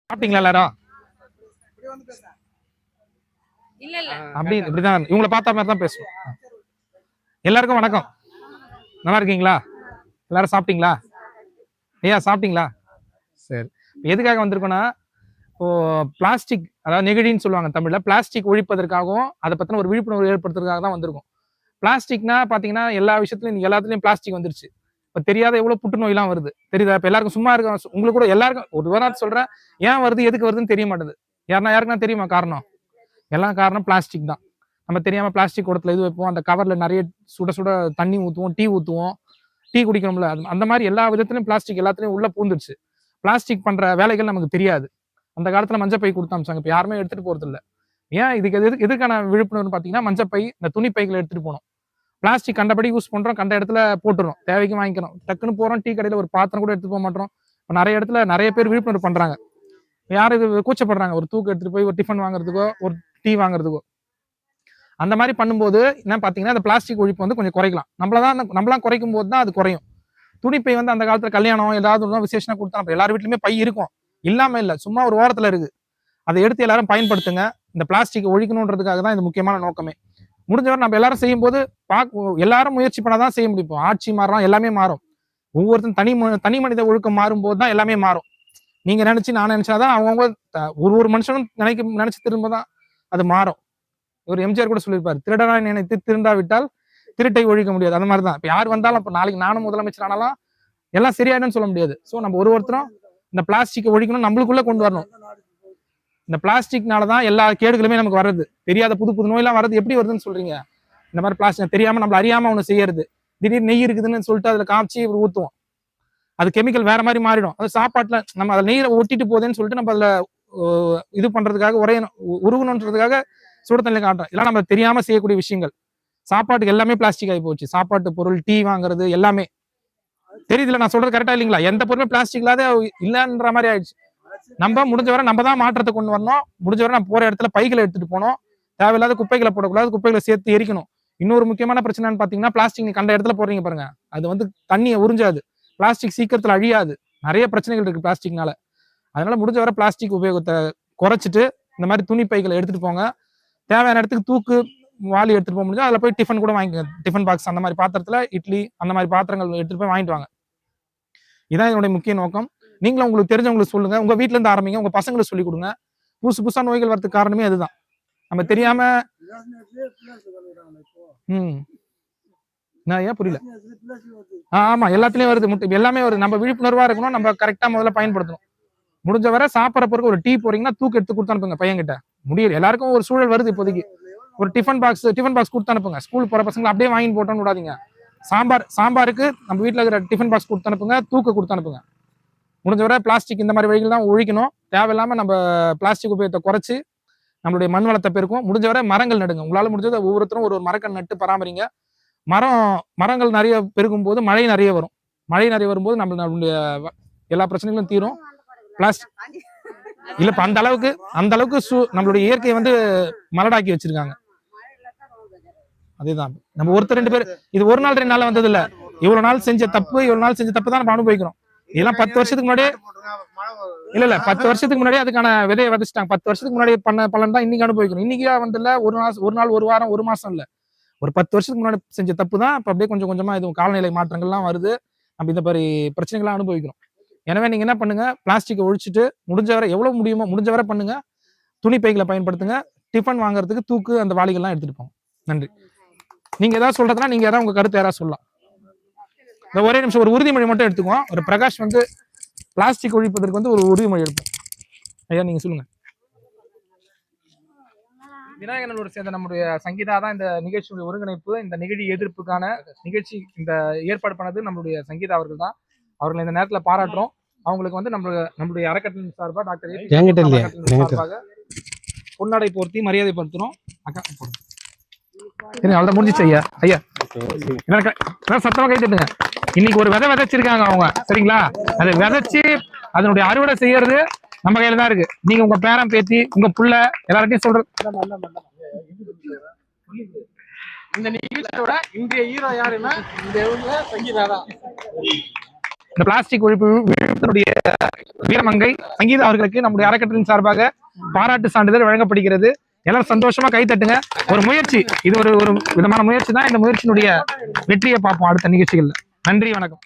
சாப்பிட்டீங்களா எல்லாரும்? அப்படி இப்படிதான் இவங்களை பார்த்த மாதிரி தான் பேசணும். எல்லாருக்கும் வணக்கம். நல்லா இருக்கீங்களா? எல்லாரும் சாப்பிட்டீங்களா? ஐயா சாப்பிட்டீங்களா? சரி. எதுக்காக வந்திருக்கோம்னா, இப்போ பிளாஸ்டிக், அதாவது நெகிழின்னு சொல்லுவாங்க தமிழ்ல, பிளாஸ்டிக் ஒழிப்பதற்காகவும் அதை பத்தின ஒரு விழிப்புணர்வு ஏற்படுத்துறதுக்காக தான் வந்திருக்கும். பிளாஸ்டிக்னா பாத்தீங்கன்னா எல்லா விஷயத்துலயும் எல்லாத்துலயும் பிளாஸ்டிக் வந்துருச்சு. இப்ப தெரியாத எவ்வளவு புற்றுநோய்லாம் வருது தெரியுதா? இப்ப எல்லாருக்கும் சும்மா இருக்க உங்களுக்கு கூட எல்லாருக்கும் ஒரு வாரம் சொல்றேன், ஏன் வருது எதுக்கு வருதுன்னு தெரிய மாட்டேது. யாருக்குன்னா தெரியுமா காரணம்? எல்லாம் காரணம் பிளாஸ்டிக் தான். நம்ம தெரியாம பிளாஸ்டிக் குடத்துல இது வைப்போம், அந்த கவர்ல நிறைய சுட சுட தண்ணி ஊற்றுவோம், டீ ஊற்றுவோம், டீ குடிக்கணும்ல, அந்த மாதிரி எல்லா விதத்திலையும் பிளாஸ்டிக் எல்லாத்துலயும் உள்ள பூந்துருச்சு. பிளாஸ்டிக் பண்ற வேலைகள் நமக்கு தெரியாது. அந்த காலத்துல மஞ்சப்பை கொடுத்து அமிச்சாங்க, இப்ப யாருமே எடுத்துட்டு போறது இல்லை. ஏன் இதுக்கு எதுக்கான விழிப்புணர்வு பாத்தீங்கன்னா, மஞ்சப்பை இந்த துணி பைகளை எடுத்துட்டு போனோம். பிளாஸ்டிக் கண்டபடி யூஸ் பண்றோம், கண்ட இடத்துல போட்டுறோம், தேவைக்கு வாங்கிக்கிறோம், டக்குன்னு போறோம், டீ கடையில ஒரு பாத்திரம் கூட எடுத்துட்டு போக மாட்டோம். இப்போ நிறைய இடத்துல நிறைய பேர் விழிப்புணர்வு பண்றாங்க. யாரு கூச்சப்படுறாங்க ஒரு தூக்கு எடுத்துட்டு போய் ஒரு டிஃபன் வாங்குறதுக்கோ ஒரு டீ வாங்குறதுக்கோ. அந்த மாதிரி பண்ணும்போது என்ன பாத்தீங்கன்னா, அந்த பிளாஸ்டிக் ஒழிப்பு வந்து கொஞ்சம் குறைக்கலாம். நம்மளாம் குறைக்கும் போது தான் அது குறையும். துணிப்பை வந்து அந்த காலத்துல கல்யாணம் ஏதாவது விசேஷம் கொடுத்தா நம்ம எல்லார் வீட்லயுமே பை இருக்கும், இல்லாம இல்ல, சும்மா ஒரு ஓரத்துல இருக்கு. அதை எடுத்து எல்லாரும் பயன்படுத்துங்க. இந்த பிளாஸ்டிக் ஒழிக்கணுன்றதுக்காக தான் இது முக்கியமான நோக்கமே. முடிஞ்சவரை நம்ம எல்லாரும் செய்யும் போது எல்லாரும் முயற்சி பண்ணாதான் செய்ய முடியும். ஆட்சி மாறலாம், எல்லாமே மாறும். ஒவ்வொருத்தரும் தனி மனித ஒழுக்கம் மாறும் போது தான் எல்லாமே மாறும். நீங்க நினைச்சு நான் நினைச்சாதான் அவங்க ஒரு மனுஷனும் நினைச்சு திரும்பதான் அது மாறும். ஒரு எம்ஜிஆர் கூட சொல்லியிருப்பாரு, திருடனா நினைத்து திருந்தாவிட்டால் திருட்டை ஒழிக்க முடியாது. அந்த மாதிரிதான் இப்ப யார் வந்தாலும், இப்ப நாளைக்கு நானும் முதலமைச்சர் ஆனாலும் எல்லாம் சரியாயிடும்னு சொல்ல முடியாது. சோ நம்ம ஒருத்தரும் இந்த பிளாஸ்டிக் ஒழிக்கணும், நம்மளுக்குள்ள கொண்டு வரணும். இந்த பிளாஸ்டிக்னாலதான் எல்லா கேடுகளுமே நமக்கு வர்றது. தெரியாத புது புது நோயெல்லாம் வர்றது. எப்படி வருதுன்னு சொல்றீங்க? இந்த மாதிரி பிளாஸ்டிக் தெரியாம நம்மள அறியாம ஒண்ணு செய்யறது. திடீர்னு நெய் இருக்குதுன்னு சொல்லிட்டு அதுல காமிச்சு ஊத்துவோம், அது கெமிக்கல் வேற மாதிரி மாறிடும். அது சாப்பாட்டுல நம்ம அதுல நெய்யில ஒட்டிட்டு போகுதுன்னு சொல்லிட்டு நம்ம அதுல இது பண்றதுக்காக உருகணுன்றதுக்காக சுட தண்ணி காட்டுறோம். இதெல்லாம் நம்ம தெரியாம செய்யக்கூடிய விஷயங்கள். சாப்பாட்டுக்கு எல்லாமே பிளாஸ்டிக் ஆகி போச்சு. சாப்பாட்டு பொருள், டீ வாங்குறது எல்லாமே தெரியுதுல. நான் சொல்றது கரெக்டா இல்லைங்களா? எந்த பொருளுமே பிளாஸ்டிக் இல்லாத இல்லன்ற மாதிரி ஆயிடுச்சு. நம்ம முடிஞ்ச வரை நம்ம தான் மாற்றத்தை கொண்டு வரணும். முடிஞ்ச வரை நம்ம போற இடத்துல பைகளை எடுத்துட்டு போனோம். தேவையில்லாத குப்பைகளை போடக்கூடாது, குப்பைகளை சேர்த்து எரிக்கணும். இன்னொரு முக்கியமான பிரச்சனைன்னு பாத்தீங்கன்னா, பிளாஸ்டிக் நீ கண்ட இடத்துல போடுறீங்க பாருங்க, அது வந்து தண்ணியை உறிஞ்சாது. பிளாஸ்டிக் சீக்கிரத்துல அழியாது. நிறைய பிரச்சனைகள் இருக்கு பிளாஸ்டிக்னால. அதனால முடிஞ்ச வரை பிளாஸ்டிக் உபயோகத்தை குறைச்சிட்டு இந்த மாதிரி துணி பைகளை எடுத்துட்டு போங்க. தேவையான இடத்துக்கு தூக்கு வாளி எடுத்துட்டு போக முடிஞ்சா அதுல போய் டிஃபன் கூட வாங்கிக்கோங்க. டிஃபன் பாக்ஸ் அந்த மாதிரி பாத்திரத்துல இட்லி அந்த மாதிரி பாத்திரங்கள் எடுத்துட்டு போய் வாங்கிட்டு வாங்க. இதான் என்னுடைய முக்கிய நோக்கம். நீங்களும் உங்களுக்கு தெரிஞ்சவங்களுக்கு சொல்லுங்க, உங்க வீட்டுல இருந்து ஆரம்பிங்க, உங்க பசங்களுக்கு சொல்லிக் கொடுங்க. புதுசா நோய்கள் வரதுக்கு காரணமே அதுதான். நம்ம தெரியாம ஏன் புரியல? ஆமா, எல்லாத்துலயும் வருது, எல்லாமே வருது. நம்ம விழிப்புணர்வா இருக்கணும், நம்ம கரெக்டா முதல்ல பயன்படுத்தணும். முடிஞ்ச வரை சாப்பிட்ற பிறகு ஒரு டீ போறீங்கன்னா தூக்கு எடுத்து கொடுத்து அனுப்புங்க பையன் கிட்ட. முடியல, எல்லாருக்கும் ஒரு சூழல் வருது இப்போதைக்கு. ஒரு டிஃபன் பாக்ஸ் கொடுத்து அனுப்புங்க. ஸ்கூல் போற பசங்களை அப்படியே வாங்கி போட்டோன்னு விடாதீங்க. சாம்பாருக்கு நம்ம வீட்டுல இருக்கிற டிஃபன் பாக்ஸ் கொடுத்து அனுப்புங்க, தூக்கு கொடுத்து அனுப்புங்க. முடிஞ்ச வரை பிளாஸ்டிக் இந்த மாதிரி வழிகள் தான் ஒழிக்கணும். தேவையில்லாம நம்ம பிளாஸ்டிக் உபயோகத்தை குறைச்சு நம்மளுடைய மண் வளத்தை பெருக்கும். முடிஞ்ச வரை மரங்கள் நடுங்க. உங்களால முடிஞ்சதை ஒவ்வொருத்தரும் ஒரு மரக்கன்று நட்டு பராமரிங்க. மரங்கள் நிறைய பெருகும் போது மழை நிறைய வரும். மழை நிறைய வரும்போது நம்மளுடைய எல்லா பிரச்சனைகளும் தீரும். பிளாஸ்டிக் இல்ல இப்ப அந்த அளவுக்கு நம்மளுடைய இயற்கையை வந்து மலடாக்கி வச்சிருக்காங்க. அதேதான் நம்ம ஒருத்தர் ரெண்டு பேர் இது ஒரு நாள் 2 நாள் வந்தது இல்ல. இவ்வளவு நாள் செஞ்ச தப்பு தான் நம்ம அனுபவிக்கிறோம். இதெல்லாம் 10 வருஷத்துக்கு முன்னாடியே இல்ல 10 வருஷத்துக்கு முன்னாடியே அதுக்கான விதையை விதைச்சிட்டாங்க. 10 வருஷத்துக்கு முன்னாடி பண்ண பலன் தான் இன்னைக்கு அனுபவிக்கிறோம். இன்னைக்கு வந்து இல்ல ஒரு நாள் ஒரு வாரம் ஒரு மாசம் இல்ல, ஒரு 10 வருஷத்துக்கு முன்னாடி செஞ்ச தப்பு தான் இப்ப அப்படியே கொஞ்சம் கொஞ்சமா இது காலநிலை மாற்றங்கள்லாம் வருது. நம்ம இந்த மாதிரி பிரச்சனைகள்லாம் அனுபவிக்கிறோம். எனவே நீங்க என்ன பண்ணுங்க, பிளாஸ்டிக்கை ஒழிச்சுட்டு முடிஞ்ச வரை எவ்வளவு முடியுமோ முடிஞ்ச வரை பண்ணுங்க. துணி பைகளை பயன்படுத்துங்க. டிஃபன் வாங்குறதுக்கு தூக்கு அந்த வாளிகள்லாம் எடுத்துட்டு போங்க. நன்றி. நீங்க ஏதாவது சொல்றதுன்னா நீங்க ஏதாவது உங்க கருத்து யாராவது சொல்லலாம். ஒரே நிமிஷம் ஒரு உறுதிமொழி மட்டும் எடுத்துக்குவோம். ஒரு பிரகாஷ் வந்து பிளாஸ்டிக் ஒழிப்பதற்கு வந்து ஒரு உறுதிமொழி எடுப்போம். ஐயா நீங்க சொல்லுங்க. விநாயகனோடு சேர்ந்த நம்முடைய சங்கீதா தான் இந்த நிகழ்ச்சியுடைய ஒருங்கிணைப்பு. இந்த நிகழ்ச்சி எதிர்ப்புக்கான நிகழ்ச்சி இந்த ஏற்பாடு பண்ணது நம்மளுடைய சங்கீதா அவர்கள் தான். அவர்களை இந்த நேரத்துல பாராட்டுறோம். அவங்களுக்கு வந்து நம்மளுடைய அறக்கட்டளை சார்பா டாக்டர் பொன்னாடை போர்த்தி மரியாதை படுத்துறோம். அவ்வளவு முடிஞ்சிச்சு ஐயா. ஐயா சத்தமா கை தட்டுங்க. இன்னைக்கு ஒரு விதை விதைச்சிருக்காங்க அவங்க, சரிங்களா? அதை விதைச்சு அதனுடைய அறுவடை செய்யறது நம்ம கையில தான் இருக்கு. நீங்க உங்க பேரன் பேத்தி உங்க புள்ள எல்லார்ட்டையும் சொல்றது. இந்த நிகழ்ச்சியோட இன்றைய ஹீரோ யாருன்னா இந்த சங்கீதா தான். இந்த பிளாஸ்டிக் ஒழிப்பு விழிப்புடைய வீரமங்கை சங்கீதா அவர்களுக்கு நம்முடைய அறக்கட்டளையின் சார்பாக பாராட்டு சான்றிதழ் வழங்கப்படுகிறது. எல்லாரும் சந்தோஷமா கை தட்டுங்க. ஒரு முயற்சி, இது ஒரு விதமான முயற்சி தான். இந்த முயற்சியினுடைய வெற்றியை பார்ப்போம் அடுத்த நிகழ்ச்சிகள்ல. நன்றி, வணக்கம்.